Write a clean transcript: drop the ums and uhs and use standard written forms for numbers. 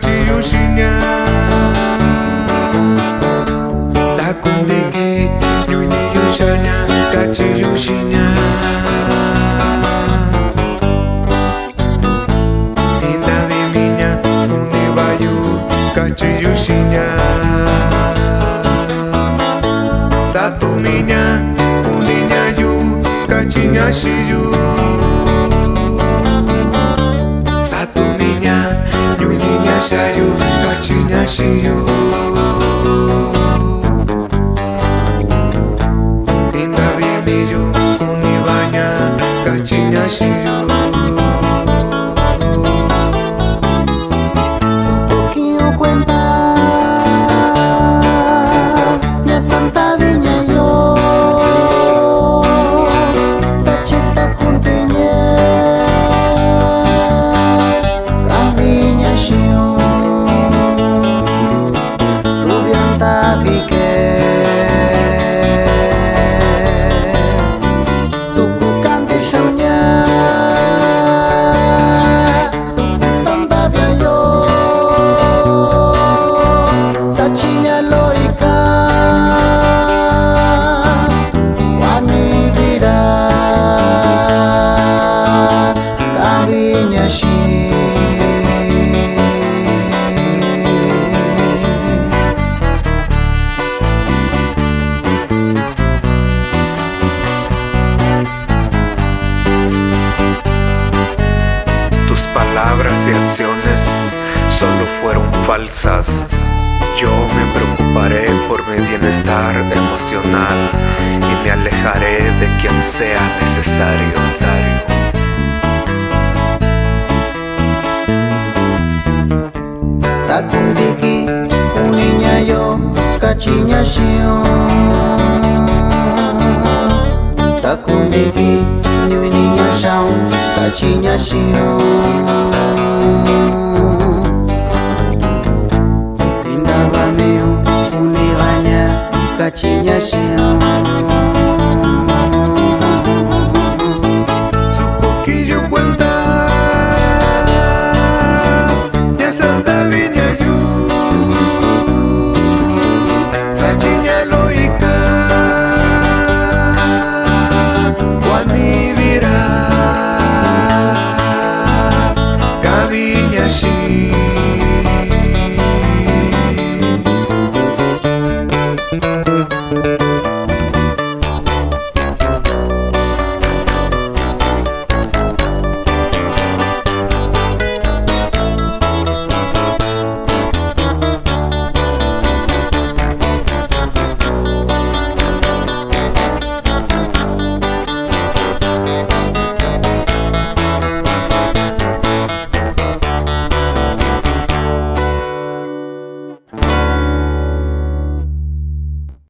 kachiyushinya takundiki nyuini yushanya kachiyushinya inda viminya univayu kachiyushinya satuminya uniñayu kachiñashiyu satuminya nyuininya shayu kachiñashiyu inda vimiyu univaña kachiñashiyu Santa Viña yo Sachita kuntinya Kaviña shio Subianta vike Tuku kanti shaunya Tuku Santa Viña yo Sachinya loika Tus palabras y acciones solo fueron falsas. Yo me preocuparé por mi bienestar emocional y me alejaré de quien sea necesario. Takundiki uniña yo kachiñashio Takundiki nyuiniña shaun kachiñashio